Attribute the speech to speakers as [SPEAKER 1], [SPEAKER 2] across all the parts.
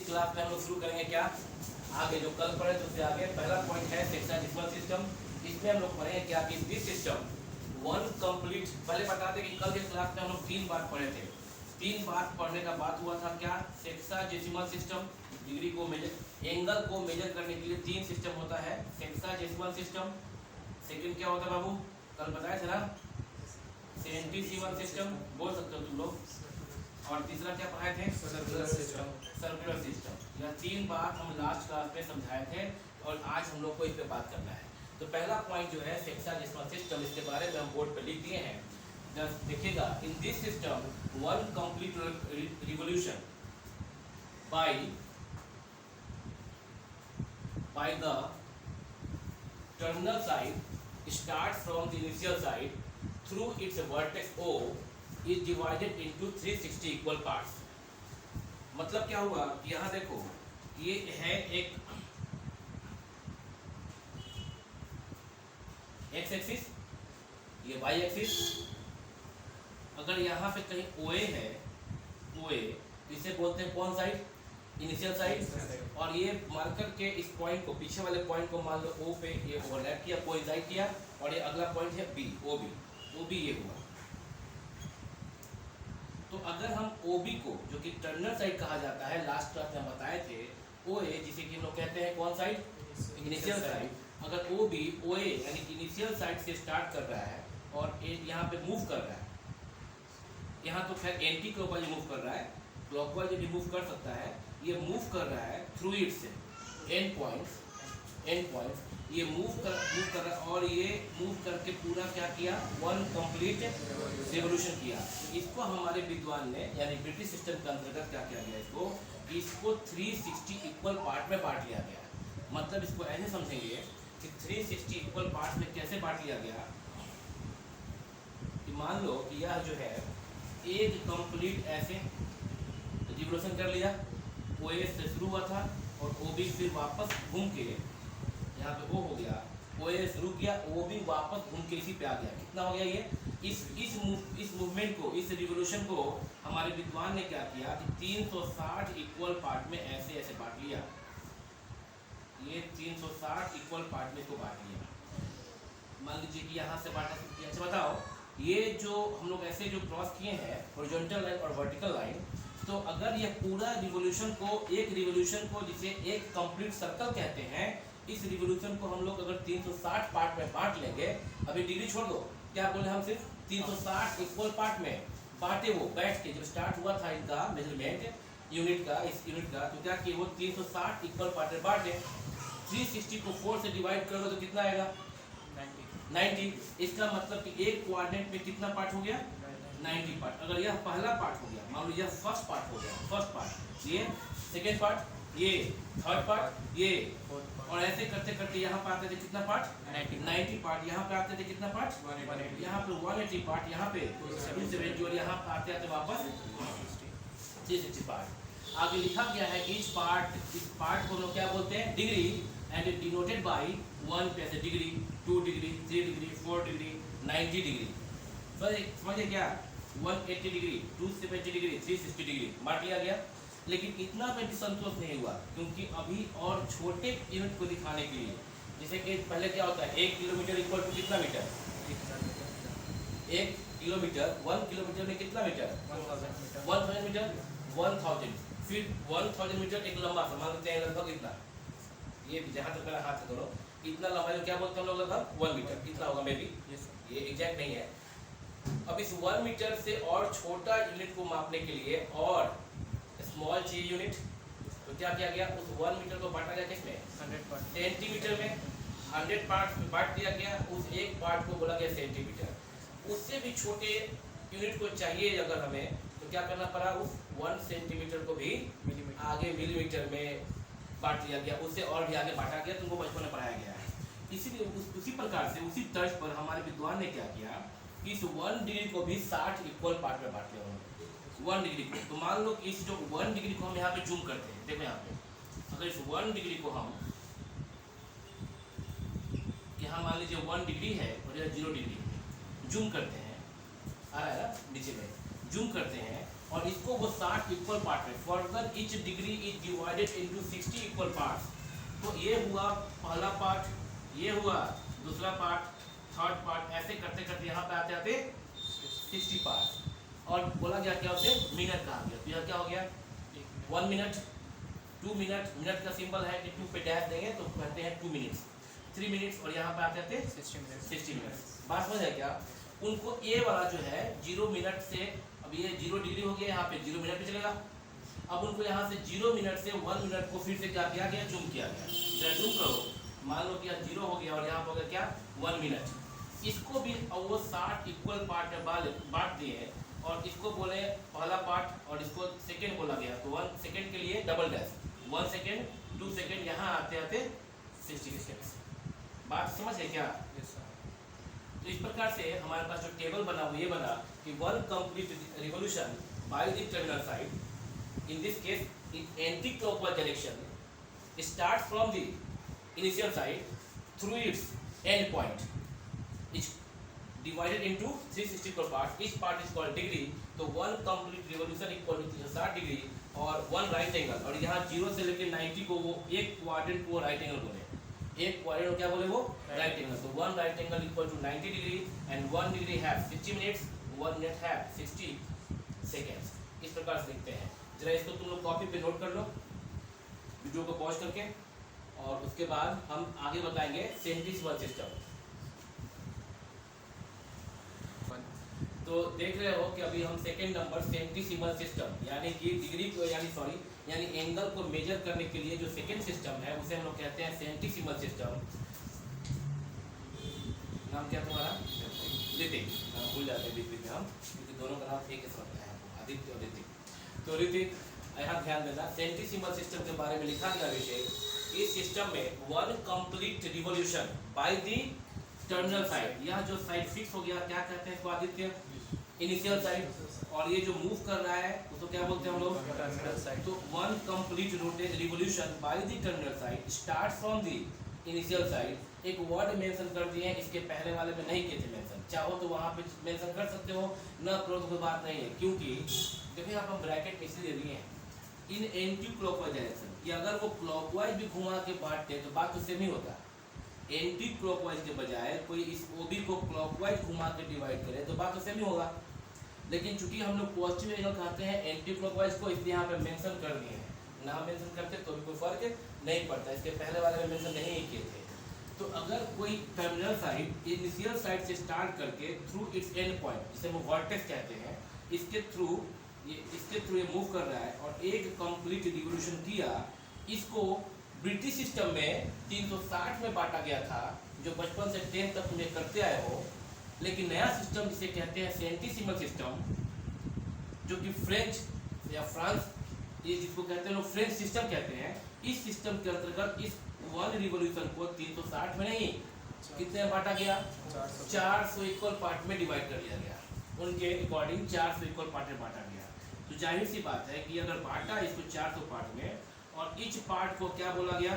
[SPEAKER 1] Class में हम लोग शुरू करेंगे क्या आगे जो कल पढ़े तो उससे आगे पहला पॉइंट है सेक्साडेसिमल सिस्टम। इसमें हम लोग पढ़ेंगे क्या कि दिस सिस्टम वन कंप्लीट। पहले बताते कि कल के क्लास में हम लोग 3 बार पढ़े थे। 3 बार पढ़ने का बात हुआ था क्या सेक्साडेसिमल सिस्टम, डिग्री को मेजर एंगल को मेजर करने के लिए 3 सिस्टम होता है सेक्साडेसिमल सिस्टम। सेकंड क्या होता है बाबू, कल बताया था ना सेंटीसिमल सिस्टम, बोल सकते हो तुम लोग। और तीसरा क्या पढ़ाए थे सर्कुलर सिस्टम। सर्कुलर सिस्टम यह 3 बार हम लास्ट क्लास में समझाए थे और आज हम लोग को इस पे बात करना है। तो पहला पॉइंट जो है सेक्साडेसिमल सिस्टम, इसके बारे में हम बोर्ड पे लिख दिए हैं। जस्ट देखिएगा, in this system one complete revolution by the terminal side starts from the initial side through its vertex O is divided into 360 equal parts। मतलब क्या हुआ कि यहाँ देखो ये है एक x एक्सिस, ये y एक्सिस। अगर यहाँ पे कहीं OA है, OA इसे बोलते हैं कौन साइड, इनिशियल साइड। और ये मार्कर के इस पॉइंट को, पीछे वाले पॉइंट को मान लो O पे ये ओवरलैप किया, कोइंसाइड किया। और ये अगला पॉइंट है B, OB ये हुआ। तो अगर हम OB को, जो कि टर्मिनल साइड कहा जाता है, लास्ट क्लास में हम बताए थे, OA जिसे कि हम लोग कहते हैं कौन साइड, इनिशियल साइड। अगर OB OA यानी इनिशियल साइड से स्टार्ट कर रहा है और यहाँ पे मूव कर रहा है, यहाँ तो खैर एंटी क्लॉकवाइज मूव कर रहा है, क्लॉकवाइज यदि मूव कर सकता है, ये मूव कर रहा है थ्रू इट्स एंड पॉइंट्स ये मूव कर रहा है। और ये मूव करके पूरा क्या किया, वन कंप्लीट रिवोल्यूशन किया। इसको हमारे विद्वान ने यानी ब्रिटिश सिस्टम के अंतर्गत क्या किया गया, इसको 360 इक्वल पार्ट में बांट लिया गया। मतलब इसको ऐसे समझेंगे कि 360 इक्वल पार्ट में कैसे बांट लिया गया कि मान लो कि यह जो है एक कंप्लीट ऐसे रिवोल्यूशन कर लिया, OA से शुरू हुआ था और OB फिर वापस घूम के यहाँ पे O हो गया, OA शुरू किया, OB वापस घूम के इसी पे आ गया। कितना हो गया ये, इस मूवमेंट को, इस रिवोल्यूशन को हमारे विद्वान ने क्या किया कि 360 इक्वल पार्ट में ऐसे ऐसे बांट लिया। ये 360 इक्वल पार्ट में इसको बांट लिया। मान लीजिए कि यहाँ से बांटा। अच्छा बताओ, ये जो हम लोग ऐसे जो क्रॉस किए हैं हॉरिजॉन्टल लाइन और वर्टिकल लाइन, तो अगर यह पूरा रिवोल्यूशन को, एक रिवोल्यूशन को जिसे एक कंप्लीट सर्कल कहते हैं, इस रिवोल्यूशन को हम लोग अगर 360 पार्ट में बांट लेंगे, अभी डिग्री छोड़ दो, क्या बोले हम, सिर्फ 360 इक्वल पार्ट में बांटे। वो बैठ के जब स्टार्ट हुआ था इनका मेजरमेंट यूनिट का, इस यूनिट का, तो क्या कि वो 360 इक्वल पार्ट में बांटे। 360 को 4 से डिवाइड करोगे तो कितना आएगा, 90। इसका मतलब कि एक कोऑर्डिनेट में कितना पार्ट हो गया, 90 पार्ट। अगर यह पहला पार्ट हो गया, मान लो यह फर्स्ट पार्ट हो गया, फर्स्ट पार्ट, ये सेकेंड पार्ट, ये थर्ड पार्ट, ये, और ऐसे करते करते यहाँ पे आते थे कितना पार्ट, 90 पार्ट। यहाँ पे आते थे कितना पार्ट, 180। यहाँ पे 180 पार्ट, यहाँ पे 270, और यहाँ पे आते आते वापस 360 पार्ट। आगे लिखा गया है कि इस पार्ट को हम लोग क्या बोलते हैं, degree, and it denoted by 1 पे ऐसे degree, 2 degree, 3 degree, 4 degree, 90 degree. समझे क्या, 180 डिग्री, 270 डिग्री, 360 डिग्री बांट लिया गया। लेकिन इतना पे भी संतोष नहीं हुआ, क्योंकि अभी और छोटे यूनिट को दिखाने के लिए, जैसे कि पहले क्या होता है, 1 किलोमीटर इक्वल टू कितना मीटर, 1 किलोमीटर, 1 किलोमीटर में कितना मीटर, 1000 मीटर, 1000। फिर 1000 मीटर एक लंबा सा, मान लेते हैं लगभग इतना, ये जहाँ तक मेरा हाथ से करो, इतना लंबा क्या बोलते हैं हम लोग, लगभग 1 मीटर। कितना होगा मे बी, ये एग्जैक्ट नहीं है। अब इस 1 मीटर से और छोटा यूनिट को मापने के लिए और स्मॉल चाहिए यूनिट, तो क्या किया गया, उस 1 मीटर को बांटा गया किसमें, 100 पार्ट, सेंटीमीटर में 100 पार्ट में बांट दिया गया। उस एक पार्ट को बोला गया सेंटीमीटर। उससे भी छोटे यूनिट को चाहिए अगर हमें, तो क्या करना पड़ा, उस 1 सेंटीमीटर को भी आगे मिलीमीटर में बांट लिया गया, उससे और भी आगे बांटा गया। तुमको बचपन में पढ़ाया गया है। इसीलिए उसी प्रकार से, उसी तर्ज पर हमारे विद्वान ने क्या किया कि इस 1 डिग्री को भी 60 इक्वल पार्ट में बांट लिया उन्होंने, 1 डिग्री को। तो मान लो कि इस जो 1 डिग्री को हम यहाँ पे जूम करते हैं, देखो यहाँ पे, अगर इस 1 डिग्री को हम यहाँ मान लीजिए 1 डिग्री है और यह 0 डिग्री, जूम करते हैं, आ रहा है ना नीचे में, जूम करते हैं, और इसको वो 60 इक्वल पार्ट में, further each degree is divided into 60 equal parts. तो ये हुआ पहला पार्ट, ये हुआ दूसरा पार्ट, थर्ड पार्ट, ऐसे करते करते यहाँ पे आते आते 60 पार्ट। और बोला गया क्या उसे मिनट कहा गया। तो यह क्या हो गया 1 मिनट, 2 मिनट, मिनट का सिंबल है कि 2 पे डैश देंगे तो कहते हैं 2 मिनट्स, 3 मिनट्स, और यहाँ पे आते आते 60 मिनट्स। बात समझ है क्या? उनको ए वाला जो है 0 मिनट से, अब ये 0 डिग्री हो गया, यहाँ पे 0 मिनट पे चलेगा। अब उनको यहाँ से 0 मिनट से 1 मिनट को फिर से क्या किया गया, जूम किया गया। जरा जूम करो, मान लो कि 0 हो गया और यहाँ पर हो गया क्या 1 मिनट। इसको भी वो 60 इक्वल पार्ट में बांट दिए और इसको बोले पहला पार्ट और इसको सेकेंड बोला गया। तो 1 सेकेंड के लिए डबल डैश, 1 सेकेंड, 2 सेकेंड, यहाँ आते आते 60 सेकेंड। बात समझ है क्या? तो इस प्रकार से हमारे पास जो टेबल बना वो ये बना कि 1 complete revolution by the terminal side, in this case in anti clockwise direction, start from the initial side through it's and point, is divided into 360 per part. Each part is called degree. तो 1 complete revolution equal to 60 degree और 1 right angle. और यहाँ 0 से लेकर 90 को वो एक quadrant को राइट एंगल बोले, एक क्वाड्रेंट को क्या बोले वो राइट एंगल। तो 1 right angle equal to 90 degree and 1 degree है 60 मिनट्स, 1 मिनट है 60 सेकेंड्स। इस प्रकार से लिखते हैं। जरा इसको तुम लोग कॉपी पे नोट कर लो वीडियो को पॉज करके, और उसके बाद हम आगे बताएंगे सेंटिसिमल सिस्टम। तो देख रहे हो कि अभी हम सेकंड नंबर सेंटिसिमल सिस्टम, यानी कि डिग्री को यानी एंगल को मेजर करने के लिए जो सेकंड सिस्टम है उसे हम लोग कहते हैं सेंटिसिमल सिस्टम। नाम क्या तुम्हारा? ऋतिक। नाम भूल जाते हैं बीच बीच में हम, क्योंकि दोनों का नाम एक ही होता है, आदित्य और ऋतिक। तो ऋतिक यहाँ ध्यान देना, सेंटिसिमल सिस्टम के बारे में लिखा गया विषय, इस सिस्टम में 1 complete revolution by the terminal side, यह जो साइड फिक्स हो गया क्या कहते हैं इसको आदित्य? Initial side. और ये जो मूव कर रहा है उसको क्या बोलते हैं हम लोग? Terminal side. तो 1 complete revolution by the terminal side start from the initial side. एक वर्ड मेंशन कर दिए हैं, इसके पहले वाले में नहीं किए थे मेंशन, चाहो तो वहाँ पे मेंशन कर सकते हो, न करो तो कोई बात नहीं है, क्योंकि देखिए आप हम ब्रैकेट में इसलिए दिए हैं इन एंटी क्लॉकवाइज डायरेक्शन, कि अगर वो क्लॉकवाइज भी घुमा के बांटते तो बात तो सेम ही होता। एंटी क्लॉकवाइज के बजाय कोई इस ओबी को क्लॉकवाइज घुमा के डिवाइड करे तो बात तो सेम ही होगा। लेकिन चूंकि हम लोग पॉजिटिव एंगल कहते हैं एंटी क्लॉकवाइज को, इसलिए यहाँ पे मेंशन कर दिए हैं। ना मेंशन करते तो भी कोई फर्क नहीं पड़ता, इसके पहले वाले में मेंशन नहीं किए थे। तो अगर कोई टर्मिनल साइड इनिशियल साइड से स्टार्ट करके थ्रू इट्स एंड पॉइंट, जिसे वो वर्टेक्स कहते हैं, इसके थ्रू ये मूव कर रहा है और एक कंप्लीट रिवॉल्यूशन किया, इसको ब्रिटिश सिस्टम में 360 में बांटा गया था, जो बचपन से 10 तक तुम्हें करते आए हो। लेकिन नया सिस्टम जिसे कहते हैं सेंटिसिमल सिस्टम, जो कि फ्रेंच या फ्रांस, ये जिसको कहते हैं लोग फ्रेंच सिस्टम कहते हैं, इस सिस्टम के अंतर्गत इस 1 रिवॉल्यूशन को 360 में नहीं, कितने में बांटा गया? 400 इक्वल पार्ट में डिवाइड कर लिया गया। उनके अकॉर्डिंग 400 इक्वल पार्ट में बांटा गया। तो जाहिर सी बात है कि अगर बांटा इसको 400 पार्ट में, और ईच पार्ट को क्या बोला गया?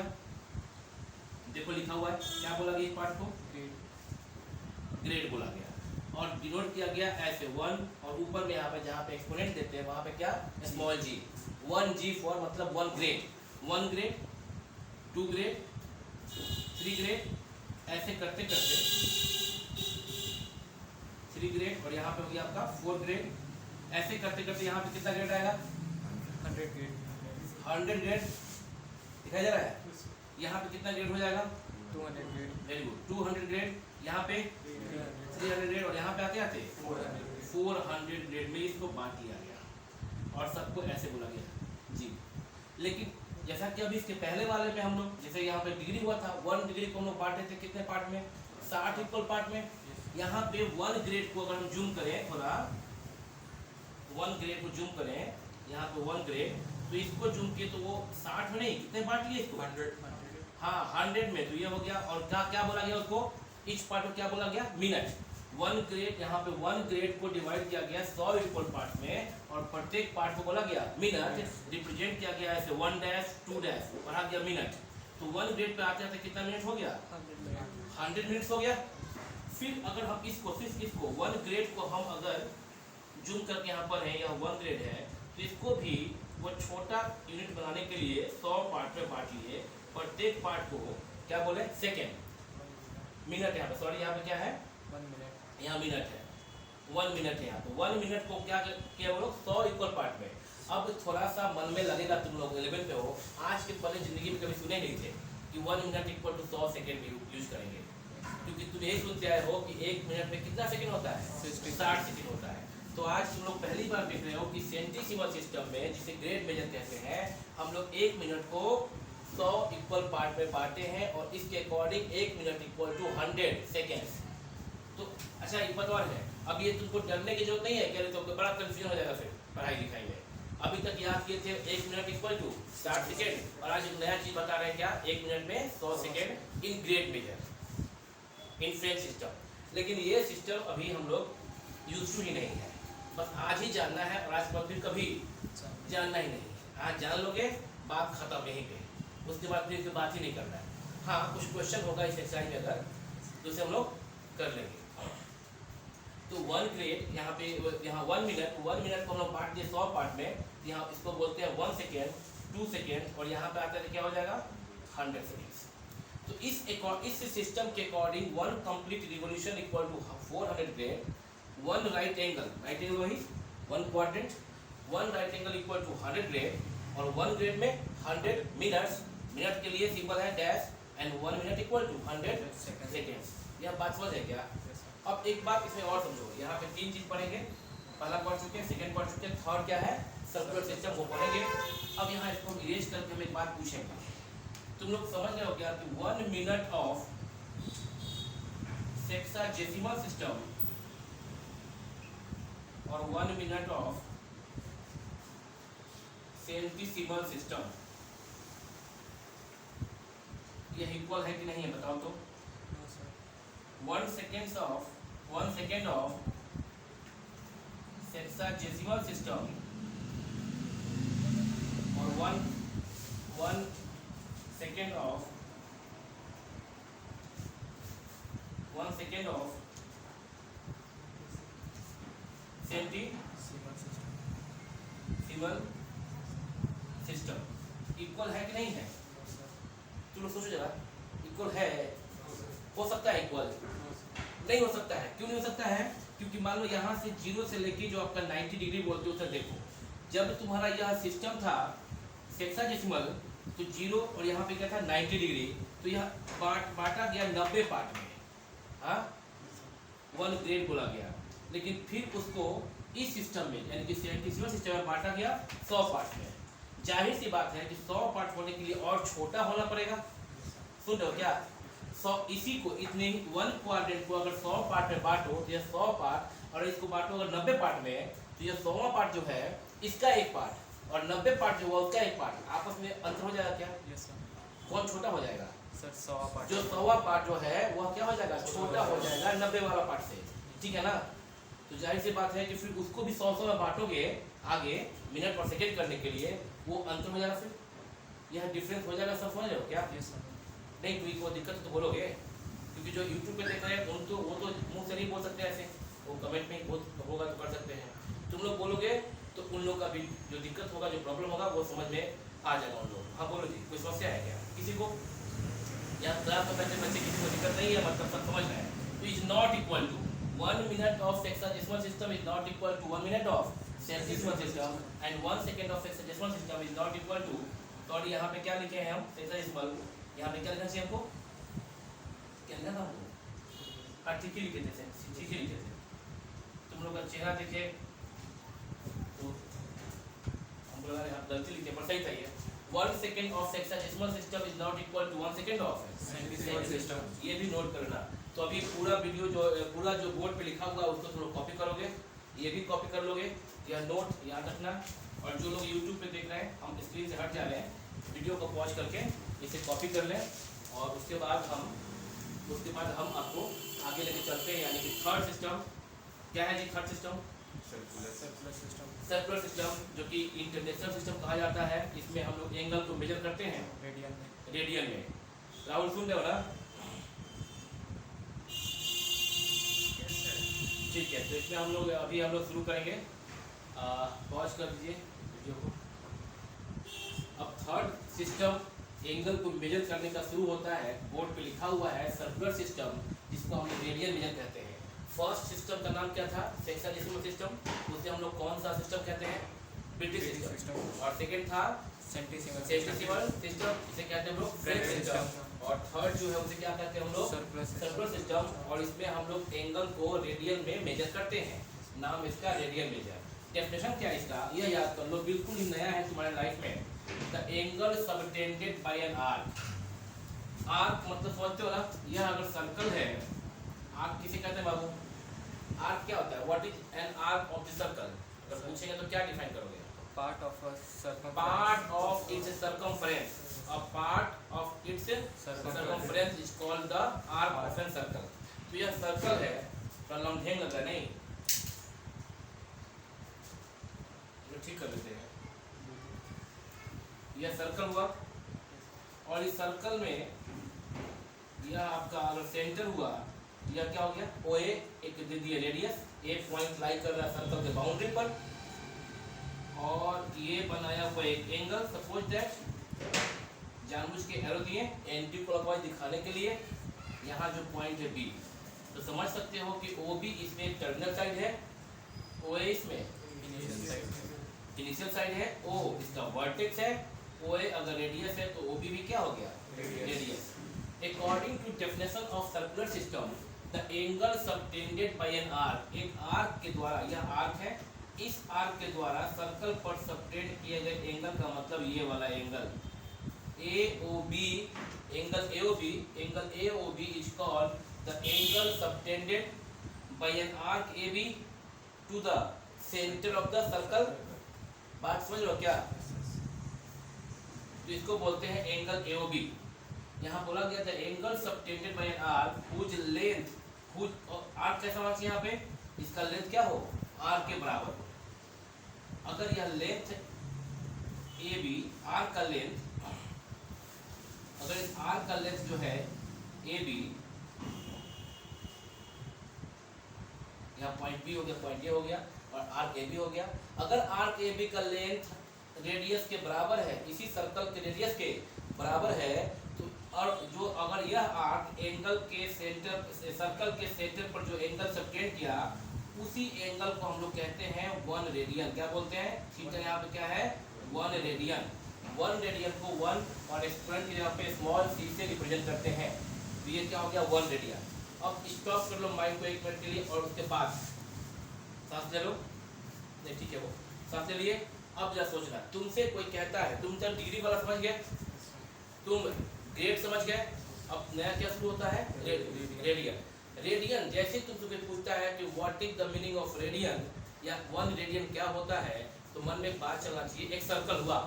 [SPEAKER 1] देखो लिखा हुआ है, क्या बोला गया इस पार्ट को? ग्रेड बोला गया। और डिनोट किया गया ऐसे 1, और ऊपर में यहाँ पे जहाँ पे एक्सपोनेंट देते हैं वहाँ पे क्या? Small g। 1g फॉर मतलब 1 ग्रेड, 1 ग्रेड, 2 ग्रेड, 3 ग्रेड, ऐसे करते करते 3 ग्रेड, और यहाँ पे हो गया आपका 4 ग्रेड। ऐसे करते करते यहाँ पे कितना ग्रेड आएगा? 100 ग्रेड। 100 ग्रेड दिखाई दे रहा है? यहाँ पे कितना ग्रेड हो जाएगा? 200 ग्रेड। Very good. 200 ग्रेड, यहाँ पे 300 ग्रेड, और यहाँ पे आते आते 400 ग्रेड में इसको बांट दिया गया और सबको ऐसे बोला गया जी। लेकिन जैसा कि अभी इसके पहले वाले में हम लोग, जैसे यहाँ पे डिग्री हुआ था, 1 डिग्री को हम लोग बांटे थे कितने पार्ट में? 60 इक्वल पार्ट में। यहाँ पे 1 ग्रेड को अगर हम जूम करें थोड़ा, 1 ग्रेड को जूम करें, यहाँ पे 1 ग्रेड, तो इसको जूम किए तो वो 60 में नहीं, कितने बांट लिए इसको? 100। हाँ 100 में। तो ये हो गया। और क्या बोला गया उसको? इच पार्ट को क्या बोला गया? मिनट। 1 ग्रेड, यहाँ पे 1 ग्रेड को डिवाइड किया गया 100 इक्वल पार्ट में, और प्रत्येक पार्ट को बोला गया मिनट। रिप्रेजेंट किया गया ऐसे 1 डैश 2 डैश, पढ़ा गया मिनट। तो 1 ग्रेड पे आते आते कितना मिनट हो गया? 100 मिनट्स हो गया। फिर अगर हम इसको 1 ग्रेड को हम अगर जूम करके यहाँ पर है, यह 1 ग्रेड है, तो इसको भी वो छोटा यूनिट बनाने के लिए 100 पार्ट में बांट लिए। प्रत्येक पार्ट को क्या बोले, सेकेंड, मिनट, यहाँ पे सॉरी, यहाँ पे क्या है
[SPEAKER 2] 1 मिनट,
[SPEAKER 1] यहाँ मिनट है, 1 मिनट है यहाँ पे। 1 मिनट को क्या किया वो लोग 100 इक्वल पार्ट में। अब थोड़ा सा मन में लगेगा, तुम लोग 11 पे हो, आज के पहले जिंदगी में कभी सुने नहीं थे कि 1 minute equal to 100 second use करेंगे, क्योंकि तुम यही सुनते आए हो कि 1 मिनट में कितना सेकेंड होता है, 60 सेकेंड होता है। तो आज तुम लोग पहली बार देख रहे हो कि सेंटीसिमल सिस्टम में, जिसे ग्रेड मेजर कहते हैं, हम लोग 1 मिनट को 100 इक्वल पार्ट में बांटे हैं और इसके according 1 minute equal to 100 seconds. तो अच्छा एक बात और है, अब ये तुमको डरने की जरूरत नहीं है, कह रहे तो बड़ा कंफ्यूजन हो जाएगा फिर पढ़ाई लिखाई में। अभी तक याद किए थे 1 मिनट इक्वल टू 60 सेकेंड, और आज एक नया चीज बता रहे हैं, क्या 1 मिनट में 100 second in grade measure, in French system. लेकिन ये सिस्टम अभी हम लोग यूज ही नहीं है, बस आज ही जानना है, और आज फिर कभी जानना ही नहीं है। आज जान लोगे, बात खत्म यहीं पे, उसके बाद फिर बात ही नहीं करना है। हाँ, कुछ क्वेश्चन होगा इस एक्सरसाइज में अगर, तो उसे हम लोग कर लेंगे। तो 1 ग्रेड यहाँ पे, यहाँ 1 मिनट को हम लोग बांट दिए 100 पार्ट में, यहाँ इसको बोलते हैं 1 सेकेंड, 2 सेकेंड, और यहाँ पे आता है क्या हो जाएगा 100 सेकेंड्स। तो इस सिस्टम के according 1 complete revolution equal to 400 grade, 1 right angle वही 1 quadrant, 1 right angle equal to 100 grade, और 1 ग्रेड में 100 मिनट्स, मिनट के लिए सिंबल है dash, and 1 minute equal to 100 seconds. यह बात समझ है क्या? अब एक बात इसमें और समझो, यहाँ पे 3 चीज पढ़ेंगे, पहला पढ़ चुके हैं, सेकंड पढ़ चुके हैं, थर्ड क्या है सर्कुलर सिस्टम, वो पढ़ेंगे। अब यहाँ इसको इरेज करके हम एक बात पूछेंगे, तुम लोग समझ रहे हो क्या कि 1 मिनट ऑफ सेक्साजेसिमल सिस्टम और 1 मिनट ऑफ सेंटीसिमल सिस्टम, ये इक्वल है कि नहीं है बताओ तो? 1 सेकेंड ऑफ सेक्साजेसिमल सिस्टम और 1 second of centesimal system equal है कि नहीं है? तुम लोग सोचो जरा, इक्वल है? हो सकता है इक्वल? नहीं हो सकता है। क्यों नहीं हो सकता है? क्योंकि मान लो यहाँ से 0 से लेके जो आपका 90 डिग्री बोलते हो, उसे देखो, जब तुम्हारा यह सिस्टम था सेक्साजेसिमल, तो 0 और यहाँ पे क्या था 90 डिग्री, तो यह बांटा गया 90 पार्ट में, हाँ 1 ग्रेड बोला गया। लेकिन फिर उसको इस सिस्टम में, यानी कि सेंटीसिमल सिस्टम में बांटा गया 100 पार्ट में। जाहिर सी बात है कि 100 पार्ट होने के लिए और छोटा होना पड़ेगा। सुन रहे हो क्या? 100 इसी को, इतने 1 क्वाड्रेंट को अगर 100 पार्ट में बांटो तो यह 100 पार्ट, और इसको बांटो अगर 90 पार्ट में, तो यह 100वां पार्ट जो है इसका एक पार्ट, और 90 पार्ट जो हुआ उसका एक पार्ट, आपस में अंतर हो जाएगा क्या?
[SPEAKER 2] Yes sir.
[SPEAKER 1] कौन छोटा हो जाएगा?
[SPEAKER 2] सर 100 पार्ट,
[SPEAKER 1] जो 100वां पार्ट जो है वह क्या हो जाएगा? छोटा हो जाएगा 90 वाला पार्ट से, ठीक है ना? तो जाहिर सी बात है कि फिर उसको भी 100 में बांटोगे आगे मिनट पर सेकेंड करने के लिए, वो अंतर हो जाएगा, फिर यह डिफरेंस हो जाएगा। सब समझ रहे हो क्या?
[SPEAKER 2] Yes sir.
[SPEAKER 1] नहीं तो वो दिक्कत तो बोलोगे, क्योंकि जो YouTube पे देख रहे हैं उन तो वो तो मुंह से नहीं बोल सकते ऐसे, वो कमेंट में बहुत होगा तो कर सकते हैं। तुम लोग बोलोगे तो उन लोग का भी जो दिक्कत होगा, जो प्रॉब्लम होगा, वो समझ में आ जाएगा उन लोग। हाँ बोलो जी, कोई समस्या है क्या किसी को? या क्लास में बैठे बच्चे किसी को दिक्कत नहीं है, मतलब सब समझ रहे हैं। तो is not equal to 1 minute of sexagesimal system is not equal to 1 minute of centesimal system, and 1 second of sexagesimal system is not equal to, तो यहाँ पे क्या लिखे हैं हम सेक्साजेसिमल, यहाँ पे क्या लिखना चाहिए हमको? क्या लिखा था हमको? हाँ ठीक ही लिखे थे, ठीक ही लिखे थे। तुम लोग का चेहरा देखे तो हमको लगा यहाँ गलती लिखे, पर सही था ये। 1 second of sexagesimal system is not equal to 1 second of centesimal system. ये भी नोट करना। तो अभी पूरा वीडियो पूरा जो बोर्ड पे लिखा हुआ है उसको तुम लोग कॉपी करोगे, ये भी कॉपी कर लोगे, यह नोट याद रखना। और जो लोग YouTube पे देख रहे हैं, हम स्क्रीन से हट जा रहे हैं, वीडियो को पॉज करके इसे कॉपी कर लें, और उसके बाद हम आपको आगे लेके चलते हैं। यानी कि थर्ड सिस्टम क्या है जी? थर्ड सिस्टम सर्कुलर सिस्टम, जो कि इंटरनेशनल सिस्टम कहा जाता है। इसमें हम लोग एंगल को मेजर करते हैं रेडियन में। राहुल सुन रहे हो ना? ठीक है, तो इसमें हम लोग शुरू करेंगे। पॉज कर दीजिए वीडियो को। अब थर्ड सिस्टम एंगल को मेजर करने का शुरू होता है। बोर्ड पे लिखा हुआ है सर्कुलर सिस्टम, जिसको हम लोग रेडियल मेजर कहते हैं। फर्स्ट सिस्टम का नाम क्या था? Sexagesimal system. उसे हम लोग कौन सा सिस्टम कहते हैं? British system. और सेकंड था
[SPEAKER 2] सेंटीसिमल
[SPEAKER 1] सेंटीसिमल सिस्टम, इसे कहते हैं हम लोग फ्रेंच सिस्टम। और थर्ड जो है उसे क्या कहते हैं हम लोग? Circular system. और इसमें हम लोग एंगल को रेडियल में मेजर करते हैं। नाम इसका रेडियल मेजर। डेफिनेशन क्या है इसका? यह याद कर लो, बिल्कुल ही नया है तुम्हारे लाइफ में। The angle subtended by an arc. Arc मतलब समझते हो ना? यह अगर सर्कल है, आर्क किसे कहते हैं बाबू? आर्क क्या होता है? What is an arc of the circle? अगर पूछेंगे तो क्या डिफाइन करोगे?
[SPEAKER 2] Part of a circum,
[SPEAKER 1] part of its circumference. A part of its circumference is called the arc of an circle. तो यह सर्कल है, थोड़ा लम्हें लग रहा है नहीं? ठीक कर लेते हैं। यह सर्कल हुआ, और इस सर्कल में यह आपका अगर सेंटर हुआ, यह क्या हो गया? ओ ए, एक दे दिया रेडियस, एक पॉइंट लाई कर रहा है सर्कल के बाउंड्री पर, और ये बनाया हुआ एक एंगल। सपोज दैट जानबूझ के एरो दिए एंटी क्लॉकवाइज दिखाने के लिए। यहाँ जो पॉइंट है बी, तो समझ सकते हो कि ओ बी इसमें एक टर्मिनल साइड है, ओ ए इसमें इनिशियल साइड है, ओ इसका वर्टेक्स है। ओ ए अगर रेडियस है तो ओ बी भी क्या हो गया? Radius. According to definition of circular system, the angle subtended by an arc. एक आर्क के द्वारा, यह आर्क है, इस आर्क के द्वारा सर्कल पर सबटेंड किए गए एंगल का मतलब ये वाला angle A O B. Angle A O B is called the angle subtended by an arc A B to the centre of the circle. बात समझ लो क्या? तो इसको बोलते हैं एंगल ए ओ बी। यहाँ बोला गया था angle subtended by an arc whose length, whose arc कैसा होना चाहिए? यहाँ पे इसका लेंथ क्या हो? आर्क के बराबर हो। अगर यह लेंथ ए बी, आर्क का लेंथ, अगर इस आर्क का लेंथ जो है ए बी, यहाँ पॉइंट बी हो गया, पॉइंट ए हो गया, और आर्क ए बी हो गया। अगर आर्क ए बी का लेंथ रेडियस के बराबर है, इसी सर्कल के रेडियस के बराबर है, तो और जो अगर यह आर्क एंगल के सेंटर, सर्कल के सेंटर पर जो एंगल सबटेंड किया, उसी एंगल को हम लोग कहते हैं 1 रेडियन। क्या बोलते हैं? थीटा यहाँ पे क्या है? 1 रेडियन। 1 रेडियन को 1 और एक्सपोनेंट की जगह पे स्मॉल सी से रिप्रेजेंट करते हैं। तो ये क्या हो गया? 1 रेडियन। अब स्टॉप कर लो माइंड को 1 मिनट के लिए, और उसके बाद सांस ले लो। नहीं ठीक है, वो सांस ले लिए। अब जरा सोचना, तुमसे कोई कहता है, तुम जब डिग्री वाला समझ गए, तुम ग्रेड समझ गए, अब नया क्या शुरू होता है? रेडियन। रेडियन जैसे तुमसे पूछता है कि what is the meaning of radian या 1 रेडियन क्या होता है, तो मन में एक बात चलना चाहिए। एक सर्कल हुआ,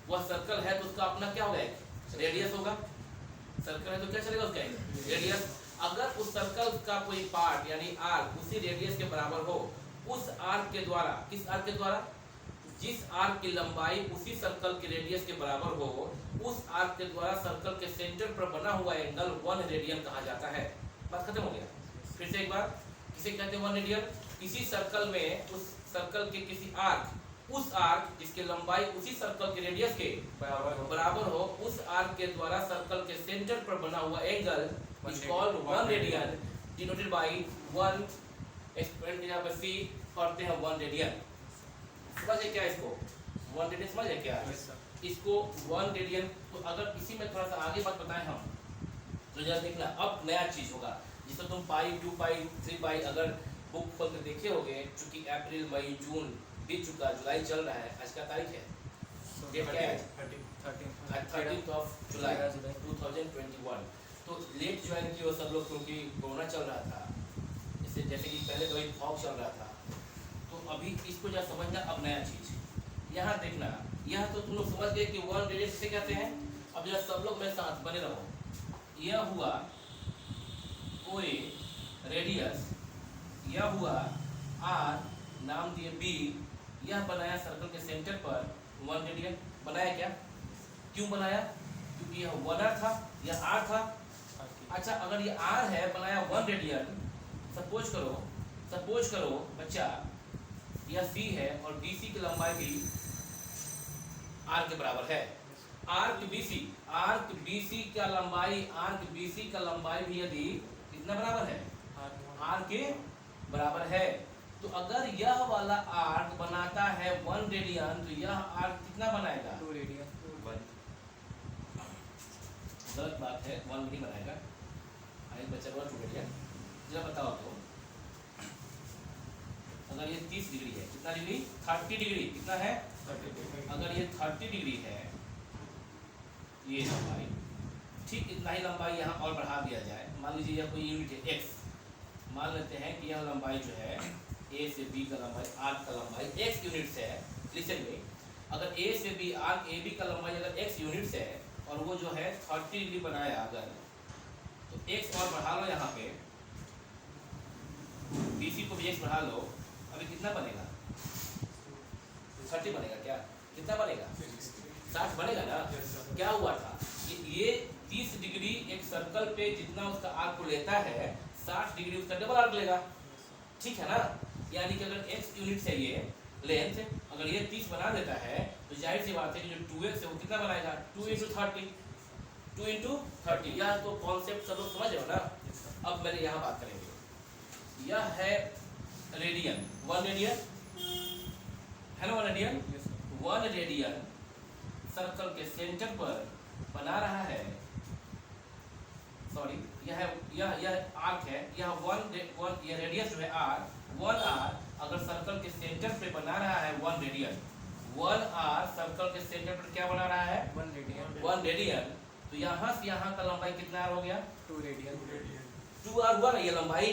[SPEAKER 1] वह सर्कल है तो उसका अपना क्या होगा? एक रेडियस होगा। सर्कल है तो क्या चलेगा उसका? एक रेडियस। अगर उस सर्कल का कोई पार्ट यानी आर्क उसी रेडियस के बराबर हो, उस आर्क के द्वारा, किस आर्क के द्वारा? जिस आर्क की लंबाई उसी सर्कल के रेडियस के बराबर हो, उस आर्क के द्वारा सर्कल के सेंटर पर बना हुआ एंगल 1 रेडियन कहा जाता है। बात खत्म हो गया। फिर से एक बार, किसे कहते हैं 1 रेडियन? किसी सर्कल में, उस सर्कल के किसी आर्क, उस आर्क जिसकी लंबाई उसी सर्कल के रेडियस के बराबर हो, उस आर्क के द्वारा सर्कल के सेंटर पर बना हुआ angle is called 1 radian, denoted by 1 exponent की जगह पर c पढ़ते हैं 1 रेडियन। समझे क्या इसको? 1 रेडियन समझे क्या? इसको 1 रेडियन। तो अगर इसी में थोड़ा सा आगे बात बताएं हम, तो जरा देखना, अब नया चीज होगा जिसको तुम पाई, 2 पाई, 3 पाई अगर बुक खोल कर देखे होगे। चूंकि अप्रैल, मई, जून बीत चुका, जुलाई चल रहा है, आज का तारीख है, डेट क्या है? 13 ऑफ जुलाई 2021। तो लेट ज्वाइन किए हो सब लोग, क्योंकि कोरोना चल रहा था, इससे जैसे कि पहले तो एक फॉग चल रहा था। तो अभी इसको जरा समझना। अब नया चीज यहाँ देखना, यह तो तुम लोग समझ गए कि 1 रेडियन किसे कहते हैं। अब जरा सब लोग मेरे साथ बने रहो। यह हुआ ओ ए रेडियस, यह हुआ आर, नाम दिए बी, यह बनाया सर्कल के सेंटर पर 1 रेडियन। बनाया क्या? क्यों बनाया? क्योंकि यह 1 आर था, यह आर था। अच्छा, अगर ये आर है, बनाया 1 रेडियन। सपोज करो सपोज करो बच्चा यह सी है और बीसी की लंबाई भी आर के बराबर है। आर्क बीसी का लंबाई भी यदि कितना बराबर है, आर के बराबर है, तो अगर यह वाला आर्क बनाता है 1 रेडियन तो यह आर्क कितना बनाएगा,
[SPEAKER 2] 2 रेडियन।
[SPEAKER 1] गलत बात है, 1 नहीं बनाएगा। एक बच्चा बोला 2 रेडियन। जरा बताओ तो अगर ये 30 डिग्री है, कितना डिग्री, 30 डिग्री, कितना है, अगर ये 30 डिग्री है ये लंबाई, ठीक इतना ही लंबाई यहाँ और बढ़ा दिया जाए। मान लीजिए यह कोई यूनिट है x, मान लेते हैं कि यह लंबाई जो है a से b का लंबाई, आर्क का लंबाई x यूनिट्स है। लिसन में, अगर a से b आर्क ab का लंबाई अगर x यूनिट्स है और वो जो है 30 डिग्री बनाया अगर, तो x और बढ़ा लो यहाँ पे, bc को भी x बढ़ा लो, अभी कितना बनेगा, 30 बनेगा क्या, कितना बनेगा, 60 बनेगा ना। क्या हुआ था, ये 30 डिग्री एक सर्कल पे जितना उसका आर्क को लेता है 60 डिग्री उसका डबल आर्क लेगा, ठीक है ना। यानी कि अगर x यूनिट है ये लेंथ, अगर ये 30 बना देता है तो जाहिर सी बात है कि जो 2x है वो कितना बनाएगा, 2 × 30, 2 × 30। यह तो कॉन्सेप्ट सब लोग समझ रहे हो ना। अब मेरे यहाँ बात करेंगे, यह है रेडियन, 1 रेडियन है ना, 1 रेडियन, 1 रेडियन सर्कल के सेंटर पर बना रहा है, सॉरी यह आर्क है, यह 1 यह रेडियस जो है r, 1 r अगर सर्कल के सेंटर पे बना रहा है 1 रेडियन, 1 r सर्कल के सेंटर पर क्या बना रहा है, 1 रेडियन, तो यहाँ से यहाँ का लंबाई कितना हो गया,
[SPEAKER 2] 2 रेडियन।
[SPEAKER 1] 2r हुआ ना ये लंबाई,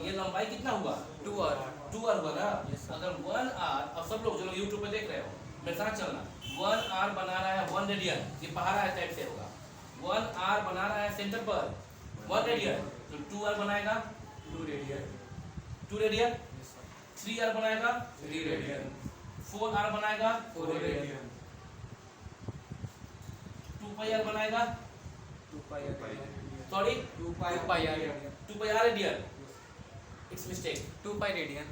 [SPEAKER 1] ये लंबाई कितना हुआ, 2r हुआ ना। अगर 1r, अब सब लोग जो लोग यूट्यूब पे देख रहे हो मेरे साथ चलना, 1r बना रहा है 1 रेडियन, ये पहाड़ा है टाइप से होगा, 1r बना रहा है सेंटर पर 1 रेडियन, तो 2r बनाएगा
[SPEAKER 2] 2 रेडियन।
[SPEAKER 1] 2 रेडियन, 3r बनाएगा
[SPEAKER 2] 3 रेडियन।
[SPEAKER 1] 4r बनाएगा
[SPEAKER 2] 4 रेडियन।
[SPEAKER 1] 2πr बनाएगा,
[SPEAKER 2] 2 pi radian.
[SPEAKER 1] Sorry
[SPEAKER 2] 2 pi radian.
[SPEAKER 1] 2πr radian, it's mistake,
[SPEAKER 2] 2 pi radian.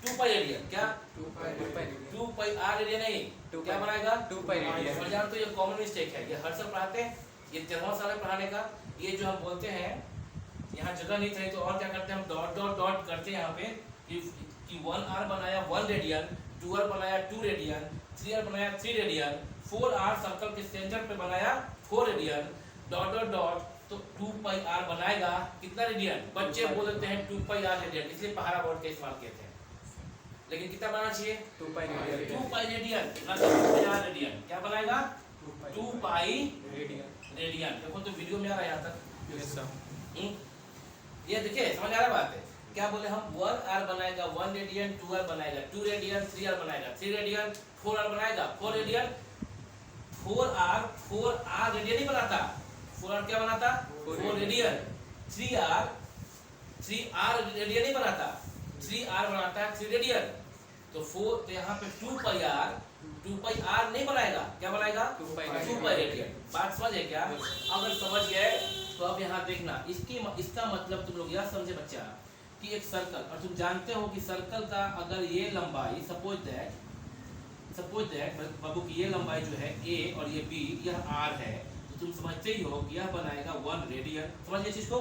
[SPEAKER 1] 2π radian, क्या
[SPEAKER 2] 2 पाई रेडियन।
[SPEAKER 1] 2πr रेडियन नहीं, क्या बनाएगा
[SPEAKER 2] 2 पाई रेडियन।
[SPEAKER 1] और जान तो ये कॉमन मिस्टेक है, ये हर साल पढ़ाते हैं, ये 13वां साल है पढ़ाने का। ये जो हम बोलते हैं यहाँ जगह नहीं चाहिए तो और क्या करते हैं हम, डॉट डॉट डॉट करते हैं यहाँ पे कि 1r बनाया 1 रेडियन, 2r बनाया 2 रेडियन, 3r बनाया 3 रेडियन, 4r सर्कल के सेंटर पे बनाया 4 रेडियन, डॉट डॉट डॉट, तो 2πr बनाएगा कितना रेडियन, बच्चे बोल देते हैं 2πr रेडियन, इसलिए पहाड़ा वर्ड का इस्तेमाल किए थे, लेकिन कितना बनाना चाहिए,
[SPEAKER 2] 2 पाई रेडियन।
[SPEAKER 1] 2π रेडियन, ना 2πr रेडियन, क्या बनाएगा 2π
[SPEAKER 2] रेडियन।
[SPEAKER 1] रेडियन। देखो तो वीडियो में आ रहा है यहाँ तक,
[SPEAKER 2] यस सर।
[SPEAKER 1] ये देखिए समझ आ रहा बात है, क्या बोले हम, 1r बनाएगा 1 रेडियन, 2r बनाएगा 2 रेडियन, 3r बनाएगा 3 रेडियन, 4r बनाएगा 4 रेडियन, 4r रेडियन नहीं बनाता, 4r क्या बनाता, 4 रेडियन, 3r रेडियन नहीं बनाता, 3r बनाता है 3 रेडियन, तो 4, तो यहाँ पे 2πr नहीं बनाएगा, क्या बनाएगा 2π रेडियन। बात समझ है क्या, अगर समझ गए तो अब यहाँ देखना, इसका मतलब तुम लोग यह समझे बच्चा कि एक सर्कल, और तुम जानते हो कि सर्कल का अगर ये लंबाई सपोज दैट बाबू की ये लंबाई जो है a और ये b, यह r है, तो तुम समझते ही हो कि यह बनाएगा 1 रेडियन, समझ गए चीज को।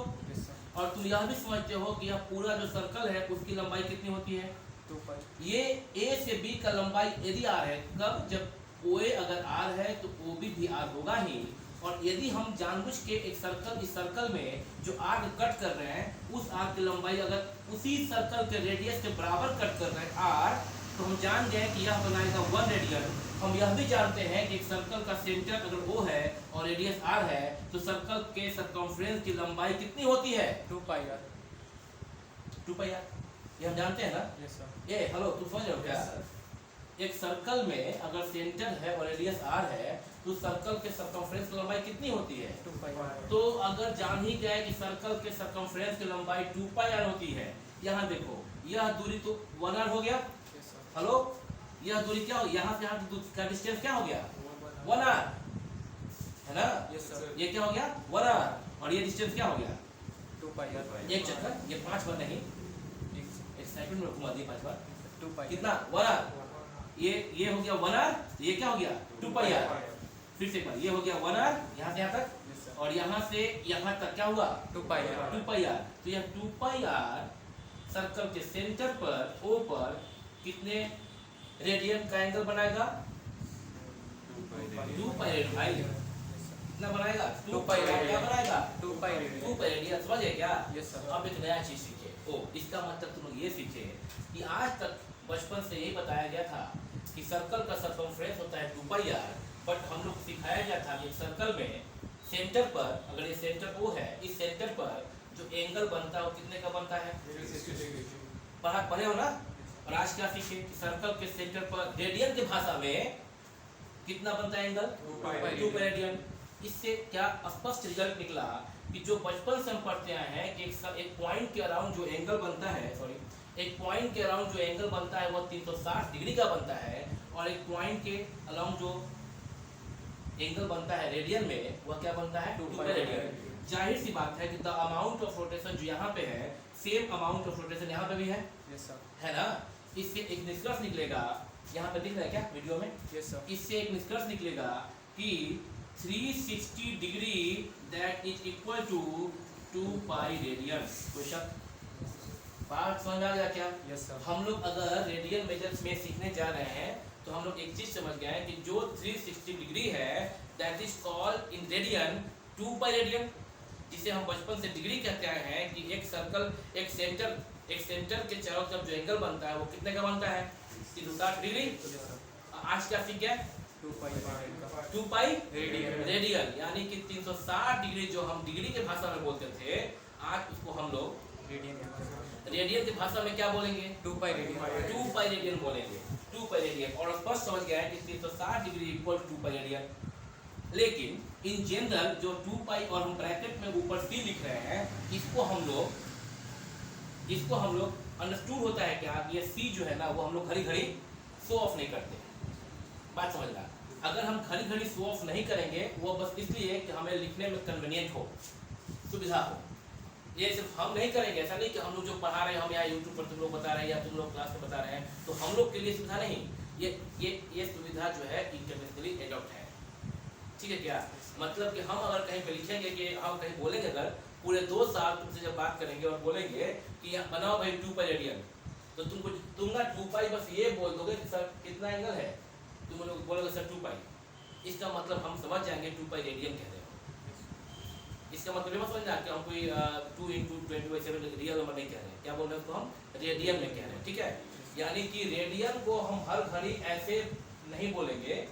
[SPEAKER 1] और तुम यह भी समझते हो कि यह पूरा जो सर्कल है उसकी लंबाई कितनी होती है,
[SPEAKER 2] 2 पाई।
[SPEAKER 1] ये a से b का लंबाई यदि r है, कब, जब OA अगर r है तो OB भी r होगा ही। और यदि हम जानबूझ के एक सर्कल, इस सर्कल में जो आर्क कट कर रहे हैं उस आर्क की लंबाई अगर उसी सर्कल के रेडियस के बराबर कट कर रहे हैं r, तो हम जान गए कि यह बनाएगा 1 रेडियन। हम यह भी जानते हैं कि एक सर्कल का सेंटर अगर O है और रेडियस r है तो सर्कल के सर्कमफ्रेंस की लंबाई कितनी होती है,
[SPEAKER 2] 2 पाई r।
[SPEAKER 1] 2πr, ये हम जानते हैं ना।
[SPEAKER 2] Yes sir.
[SPEAKER 1] ये हेलो तुम समझ रहे हो क्या, एक सर्कल में अगर सेंटर है और रेडियस r है तो सर्कल के सर्कमफ्रेंस की लंबाई कितनी होती है,
[SPEAKER 2] 2 पाई r।
[SPEAKER 1] तो अगर जान ही गए कि सर्कल के सर्कमफ्रेंस की लंबाई 2πr होती है, यहाँ देखो यह दूरी तो 1r हो गया,
[SPEAKER 2] यस सर।
[SPEAKER 1] हेलो यह दूरी क्या हो, यहाँ से यहाँ का डिस्टेंस क्या हो गया 1r, है ना।
[SPEAKER 2] Yes sir.
[SPEAKER 1] ये क्या हो गया 1r, और ये डिस्टेंस क्या हो गया
[SPEAKER 2] 2 पाई r।
[SPEAKER 1] एक चक्कर, ये 5 बार नहीं, एक सेकंड में घुमा दिए 5 बार
[SPEAKER 2] 2 पाई
[SPEAKER 1] कितना 1 आर, ये हो गया 1 आर, ये क्या हो गया 2 पाई आर। फिर से एक बार, ये हो गया 1 आर यहाँ से यहाँ तक,
[SPEAKER 2] यस सर
[SPEAKER 1] और यहाँ से यहाँ तक क्या हुआ
[SPEAKER 2] 2 पाई
[SPEAKER 1] 2 पाई आर। तो यह 2 पाई आर सर्कल के सेंटर पर O पर कितने रेडियन का एंगल बनाएगा 2 पाई रेडियन। भाई कितना बनाएगा 2 पाई रेडियन, क्या बनाएगा
[SPEAKER 2] 2 पाई रेडियन
[SPEAKER 1] 2 पाई रेडियन। समझ गए क्या?
[SPEAKER 2] यस सर
[SPEAKER 1] अब एक नया चीज सीखे। ओ इसका मतलब तुम लोग ये सीखे कि आज तक बचपन से यही बताया गया था कि सर्कल का सर्कमफ्रेंस होता है 2 पाई आर, बट हम लोग सिखाया गया था कि सर्कल में सेंटर पर, अगर ये सेंटर O है, इस सेंटर पर जो एंगल बनता है वो कितने का बनता है, पढ़े हो ना। और आज क्या सीखे कि सर्कल के सेंटर पर रेडियन की भाषा में कितना बनता है एंगल
[SPEAKER 2] 2 पाई
[SPEAKER 1] 2 पाई रेडियन। इससे क्या स्पष्ट रिजल्ट निकला कि जो बचपन से हम पढ़ते आए हैं कि एक पॉइंट के अराउंड जो एंगल बनता है, एक पॉइंट के अराउंड जो एंगल बनता है वो 360 डिग्री का बनता है, और एक पॉइंट के अराउंड जो एंगल बनता है रेडियन में वह क्या बनता है 2 पाई रेडियन। जाहिर सी बात है कि द अमाउंट ऑफ रोटेशन जो यहाँ पे है सेम अमाउंट ऑफ रोटेशन यहाँ पे भी है
[SPEAKER 2] यस सर
[SPEAKER 1] है ना। इससे एक निष्कर्ष निकलेगा, यहाँ पे दिख रहा है क्या वीडियो में,
[SPEAKER 2] यस सर
[SPEAKER 1] इससे एक निष्कर्ष निकलेगा कि 360 degree that is equal to 2 pi radian. Question बात समझ आ गया क्या?
[SPEAKER 2] यस सर
[SPEAKER 1] हम लोग अगर रेडियन मेजर्स में सीखने जा रहे हैं तो हम लोग एक चीज समझ गए हैं कि जो 360 डिग्री है that is called in radian 2 pi radian, जिसे हम बचपन से डिग्री कहते आए हैं कि एक सर्कल एक सेंटर के चारों तरफ जो एंगल बनता है वो कितने का बनता है 360 डिग्री। आज क्या सीख गया
[SPEAKER 2] 2 पाई
[SPEAKER 1] 2 पाई
[SPEAKER 2] रेडियन
[SPEAKER 1] रेडियन, यानी कि 360 डिग्री जो हम डिग्री के भाषा में बोलते थे, आज उसको हम लोग
[SPEAKER 2] रेडियन
[SPEAKER 1] रेडियन की भाषा में क्या बोलेंगे
[SPEAKER 2] 2 पाई रेडियन
[SPEAKER 1] 2 पाई रेडियन बोलेंगे 2 पाई रेडियन। और स्पष्ट समझ गया है कि 360 degree equal to 2 pi radian. लेकिन इन जनरल जो 2 पाई और हम ब्रैकेट में ऊपर C लिख रहे हैं, इसको हम लोग अंडरस्टूड होता है क्या कि ये C जो है ना वो हम लोग घड़ी घड़ी शो ऑफ नहीं करते। बात समझना, अगर हम घड़ी घड़ी शो ऑफ नहीं करेंगे वो बस इसलिए कि हमें लिखने में कन्वीनियंट हो, सुविधा हो। ये सिर्फ हम नहीं करेंगे, ऐसा नहीं कि हम लोग जो पढ़ा रहे हैं हम यहाँ यूट्यूब पर तुम लोग बता रहे हैं या तुम लोग क्लास में बता रहे हैं तो हम लोग के लिए सुविधा नहीं, ये सुविधा जो है इंटरनेशनली एडॉप्ट है। ठीक है क्या? मतलब कि हम अगर कहीं पे लिखेंगे कि हम कहीं बोलेंगे, अगर पूरे 2 साल तुमसे जब बात करेंगे और बोलेंगे कि यहाँ बनाओ भाई 2 पाई रेडियन, तो तुम ना 2 पाई बस ये बोल दोगे कि सर कितना एंगल है, तुम लोग बोलोगे सर 2 पाई, इसका मतलब हम समझ जाएंगे 2 पाई रेडियन कह रहे हो। इसका मतलब ये मत समझना कि हम कोई 2 into 20/7 रियल नंबर नहीं कह रहे हैं, क्या बोल रहे हैं उसको हम रेडियन में कह रहे हैं। ठीक है, यानी कि रेडियन को हम हर घड़ी ऐसे नहीं बोलेंगे।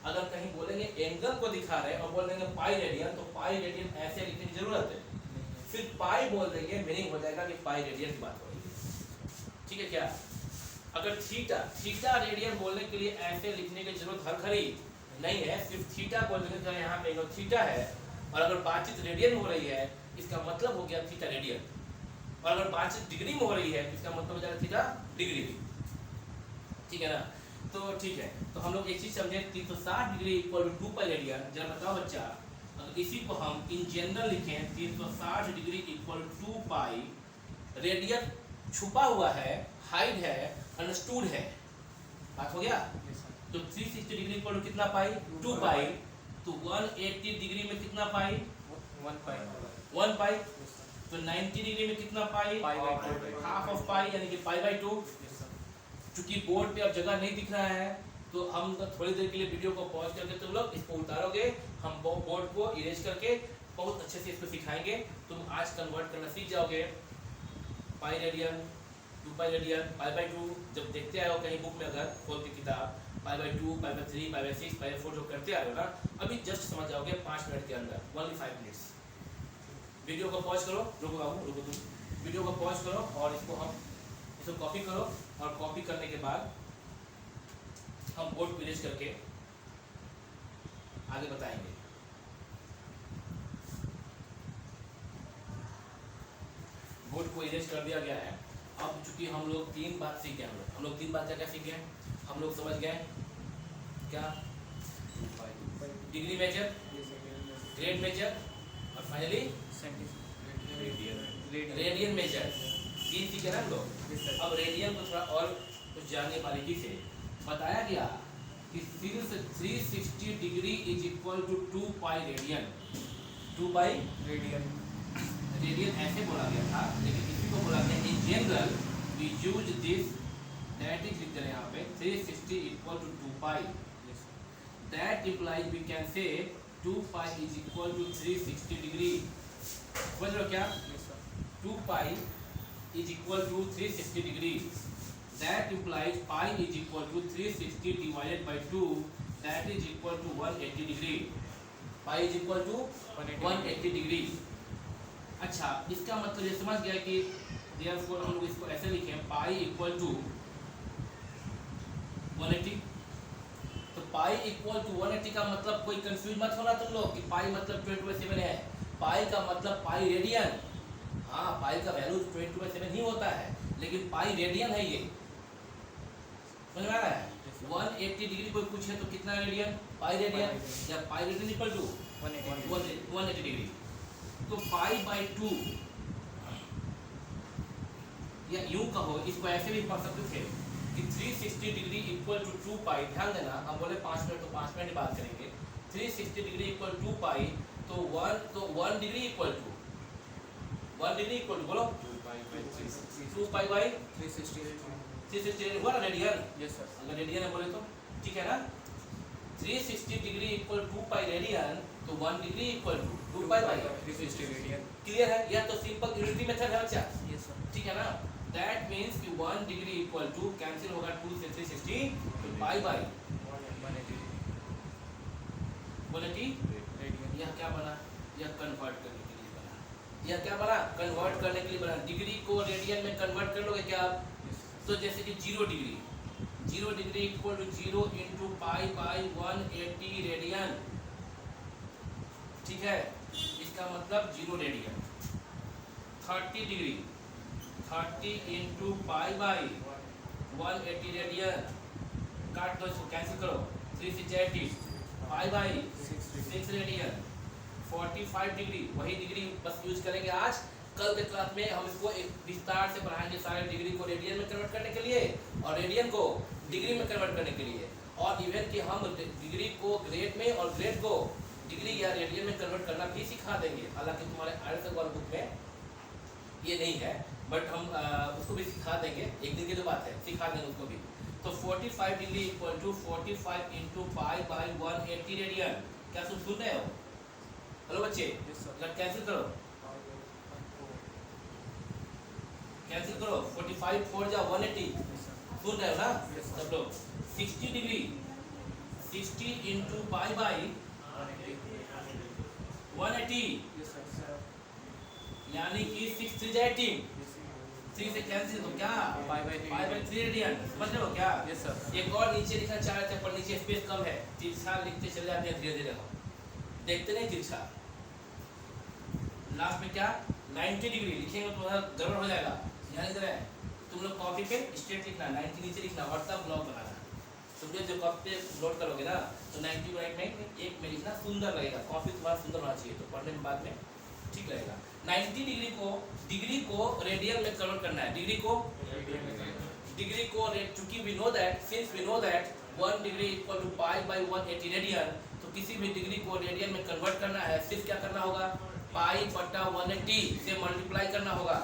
[SPEAKER 1] अगर कहीं बोलेंगे एंगल को दिखा रहे हैं और बोल देंगे पाई रेडियन, तो पाई रेडियन ऐसे लिखने की जरूरत है, सिर्फ पाई बोल देंगे मीनिंग हो जाएगा कि पाई रेडियन की बात हो रही है। ठीक है क्या? अगर थीटा रेडियन बोलने के लिए ऐसे लिखने की जरूरत हर घड़ी नहीं है, सिर्फ थीटा बोल देंगे तो यहाँ पे एंगल थीटा है, और अगर बातचीत रेडियन हो रही है इसका मतलब हो गया थीटा रेडियन, और अगर बातचीत डिग्री में हो रही है इसका मतलब हो जाएगा थीटा डिग्री। ठीक है ना? तो ठीक है, तो हम लोग एक चीज समझे 360 degree equal to 2 pi radian. जरा बताओ बच्चा, अगर इसी को हम इन जनरल लिखें 360 degree equal to 2 pi radian, छुपा हुआ है, हाइड है, अंडरस्टूड है, बात हो गया। तो 360 डिग्री इक्वल टू कितना पाई 2 पाई, तो 180 डिग्री में कितना पाई
[SPEAKER 2] 1 पाई
[SPEAKER 1] 1 पाई, तो 90 डिग्री में कितना पाई हाफ ऑफ पाई यानी कि पाई बाई 2। चूंकि बोर्ड पे अब जगह नहीं दिख रहा है तो हम थोड़ी देर के लिए वीडियो को पॉज करके तुम लोग इसको उतारोगे, हम बोर्ड को इरेज करके बहुत अच्छे से इसको सिखाएंगे। तुम आज कन्वर्ट करना सीख जाओगे, पाई radian 2 pi radian pi by 2 जब देखते आए हो कहीं बुक में अगर खोल के किताब, pi by 2 pi by 3 pi by 6 pi by 4 जो करते आ रहे हो ना, अभी जस्ट समझ जाओगे 5 मिनट के अंदर, ओनली 5 मिनट्स। वीडियो को पॉज करो, रुको बाबू रुको, तुम वीडियो को पॉज करो और इसको कॉपी करो, और कॉपी करने के बाद हम बोर्ड को इरेज करके आगे बताएंगे। बोर्ड को इरेज कर दिया गया है। अब चूंकि हम लोग 3 बात सीख गए, हम लोग 3 बात क्या सीख गए, हम लोग समझ गए क्या, डिग्री मेजर, ग्रेड मेजर, और फाइनली रेडियन मेजर। 3 सीखे ना हम लोग।
[SPEAKER 2] Yes, sir.
[SPEAKER 1] अब रेडियन को थोड़ा और कुछ जानने बारीकी से बताया गया कि सिर्फ 360 degree is equal to 2 pi radian. 2 pi
[SPEAKER 2] Radian.
[SPEAKER 1] Radian ऐसे बोला गया था, लेकिन इसी को बोला गया in general we use this, that is लिख दें यहाँ पे 360 equal to 2 pi.
[SPEAKER 2] Yes.
[SPEAKER 1] That implies we can say 2 pi is equal to 360 degree. समझ रहे हो क्या?
[SPEAKER 2] Yes, sir.
[SPEAKER 1] 2 pi is equal to 360 degree. That implies pi is equal to 360 divided by 2, that is equal to 180 degree. Pi is equal to 180 degree. अच्छा, इसका मतलब ये समझ गया कि therefore हम लोग इसको ऐसे लिखें pi equal to 180। तो pi equal to 180 का मतलब कोई कंफ्यूज मत होना तुम लोग कि pi मतलब 20/7 है। पाई का मतलब पाई रेडियन। हाँ, पाई का वैल्यू 20/7 ही होता है, लेकिन पाई रेडियन है ये। समझ में आ रहा है? 180 डिग्री कोई पूछे तो कितना रेडियन? पाई रेडियन, या pi radian equal to 180 degree. तो पाई बाई 2, या यूं कहो, इसको ऐसे भी पढ़ सकते थे कि 360 डिग्री इक्वल टू 2 पाई। ध्यान देना, हम बोले 5 मिनट तो 5 मिनट ही बात करेंगे। 360 डिग्री इक्वल 2 पाई, तो 1 degree equal to 1 degree equal to बोलो
[SPEAKER 2] 2 pi by 360.
[SPEAKER 1] 2 pi by
[SPEAKER 2] 360.
[SPEAKER 1] 360 हुआ ना रेडियन।
[SPEAKER 2] Yes, sir.
[SPEAKER 1] अगर रेडियन है बोले तो ठीक है ना। 360 डिग्री इक्वल 2 पाई रेडियन, तो 1 degree equal to 2 pi by
[SPEAKER 2] 360 radian.
[SPEAKER 1] Clear है? यह तो सिंपल यूनिटी मेथड है बच्चा,
[SPEAKER 2] Yes, sir.
[SPEAKER 1] ठीक है ना। दैट मींस कि 1 डिग्री इक्वल टू कैंसिल होगा 2 से 360, तो पाई बाई
[SPEAKER 2] 180
[SPEAKER 1] 180।
[SPEAKER 2] radian.
[SPEAKER 1] यह क्या बना? यह कन्वर्ट करने के लिए बना। यह क्या बना? कन्वर्ट करने के लिए बना। डिग्री को रेडियन में कन्वर्ट कर लोगे क्या आप?
[SPEAKER 2] Yes, sir.
[SPEAKER 1] तो जैसे कि 0 degree equal to 0 into pi by 180 radian. ठीक है, इसका मतलब 0 radian. 30 degree 30 into pi by 180 radian. काट दो इसको, कैंसिल करो। 3 से 80 पाई बाई 6 रेडियन। 45 डिग्री, वही डिग्री बस यूज करेंगे आज। कल के क्लास में हम इसको एक विस्तार से पढ़ाएंगे, सारे डिग्री को रेडियन में कन्वर्ट करने के लिए और रेडियन को डिग्री में कन्वर्ट करने के लिए, और इवन कि हम डिग्री को ग्रेड में और ग्रेड को डिग्री या रेडियन में कन्वर्ट करना भी सिखा देंगे। हालांकि तुम्हारे आर्ट्स वाले बुक में ये नहीं है, बट हम उसको भी सिखा देंगे। एक दिन की तो बात है, सिखा देंगे उसको भी। तो 45 degree equal to 45 into pi by 180 radian. क्या सुन रहे हो? हेलो बच्चे,
[SPEAKER 2] Yes, sir.
[SPEAKER 1] कैंसिल करो, कैंसिल करो। 45 4 जा 180।
[SPEAKER 2] Yes, sir.
[SPEAKER 1] सुन रहे हो ना
[SPEAKER 2] Yes, sir.
[SPEAKER 1] सब लोग? 60 degree 60 into pi by 180,
[SPEAKER 2] Yes, sir.
[SPEAKER 1] यानी कि 6 3 जा 18।
[SPEAKER 2] Yes, sir.
[SPEAKER 1] 3 से कैंसिल तो क्या?
[SPEAKER 2] Pi by 3.
[SPEAKER 1] Pi by 3 radian. समझ रहे हो क्या?
[SPEAKER 2] Yes, sir.
[SPEAKER 1] एक और नीचे लिखना चाह रहे थे, पर नीचे स्पेस कम है। तिरछा लिखते चले जाते हैं धीरे धीरे, हम देखते नहीं तिरछा। लास्ट में क्या 90 डिग्री लिखेंगे तो थोड़ा गड़बड़ हो जाएगा। ध्यान इधर है, तुम लोग कॉपी पे स्ट्रेट लिखना, 90 नीचे लिखना और तब ब्लॉक बनाना। तुम जो कॉपी पे नोट करोगे ना, तो 90 राइट में एक में लिखना, सुंदर लगेगा। कॉपी तुम्हारा सुंदर होना चाहिए, तो पढ़ने में बाद में ठीक रहेगा। 90 डिग्री को रेडियन में कन्वर्ट करना है। डिग्री को चूंकि we know that 1 degree equal to pi by 180 radian, तो किसी भी डिग्री को रेडियन में कन्वर्ट करना है, सिर्फ क्या करना होगा? पाई बटा 180 से मल्टीप्लाई करना होगा।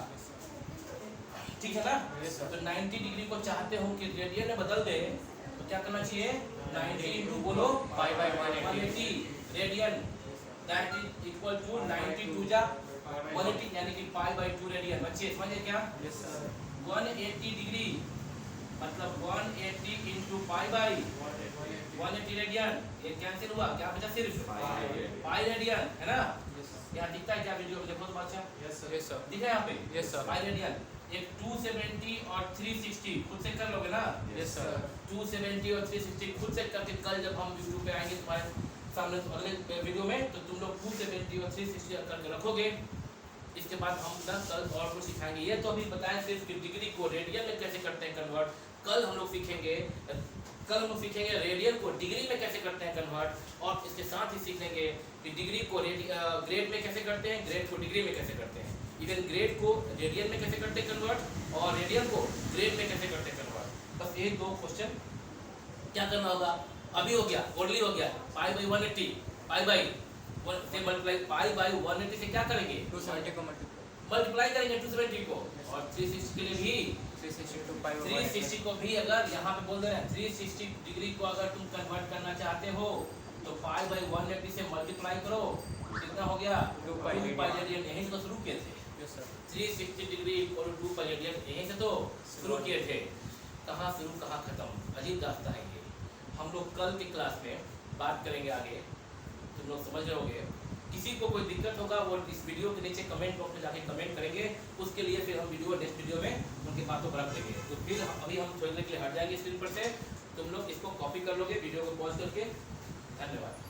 [SPEAKER 1] ठीक है ना?
[SPEAKER 2] Yes, sir.
[SPEAKER 1] तो 90 डिग्री को चाहते हो कि रेडियन में बदल दे, तो क्या करना चाहिए? 90 इंटू बोलो
[SPEAKER 2] Pi by 180
[SPEAKER 1] radian, that is equal to 90 2 जा 180, यानी कि पाई बाई 2 रेडियन। बच्चे समझे क्या?
[SPEAKER 2] Yes, sir.
[SPEAKER 1] 180 डिग्री मतलब 180 इंटू पाई बाई 180 रेडियन। ये कैंसिल हुआ, क्या बचा? सिर्फ पाई रेडियन, है ना?
[SPEAKER 2] Yes, sir.
[SPEAKER 1] यहाँ दिखता है क्या? वीडियो में देखो तो अच्छा
[SPEAKER 2] Yes, sir.
[SPEAKER 1] दिखा है यहाँ पे?
[SPEAKER 2] Yes, sir.
[SPEAKER 1] Pi radian. एक 270 और 360 खुद से कर लोगे ना?
[SPEAKER 2] Yes, sir.
[SPEAKER 1] 270 और 360 खुद से करके कल जब हम यूट्यूब पे आएंगे तुम्हारे सामने तो अगले वीडियो में, तो तुम लोग 270 और 360 करके रखोगे। इसके बाद हम ना कल और कुछ सिखाएंगे। ये तो अभी बताएं सिर्फ कि डिग्री को रेडियन में कैसे करते हैं कन्वर्ट। कल हम लोग सीखेंगे रेडियन को डिग्री में कैसे करते हैं कन्वर्ट, और इसके साथ ही सीखेंगे कि डिग्री को ग्रेड में कैसे करते हैं, ग्रेड को डिग्री में कैसे करते हैं। इवन ग्रेड को रेडियन में कैसे करते कन्वर्ट और रेडियन को ग्रेड में कैसे करते कन्वर्ट। बस ये दो क्वेश्चन क्या करना होगा। अभी हो गया, ओनली हो गया पाई बाई 180, पाई बाई से मल्टीप्लाई, पाई बाई 180 से क्या करेंगे
[SPEAKER 2] 270 को
[SPEAKER 1] मल्टीप्लाई करेंगे 270 को, और 360 के लिए भी
[SPEAKER 2] 360 to pi over
[SPEAKER 1] 360 को भी अगर यहाँ पे बोल दे रहे हैं 360 डिग्री को अगर तुम कन्वर्ट करना चाहते हो तो पाई बाई 180 से मल्टीप्लाई करो, कितना हो गया
[SPEAKER 2] 2 pi
[SPEAKER 1] रेडियन। यहीं से तो शुरू किए थे,
[SPEAKER 2] Yes sir.
[SPEAKER 1] 360 degree equal to 2 pi radian, यहीं से तो शुरू किए थे। कहाँ शुरू कहाँ खत्म, अजीब दास्तां है ये। हम लोग कल की क्लास में बात करेंगे आगे, तुम लोग समझ रहोगे। किसी को कोई दिक्कत होगा वो इस वीडियो के नीचे कमेंट बॉक्स में जाके कमेंट करेंगे, उसके लिए फिर हम वीडियो नेक्स्ट वीडियो में उनकी बातों पर रख देंगे। तो फिर अभी हम थोड़ी देर के लिए हट जाएंगे स्क्रीन पर से, तुम लोग इसको कॉपी कर लोगे वीडियो को पॉज करके। धन्यवाद।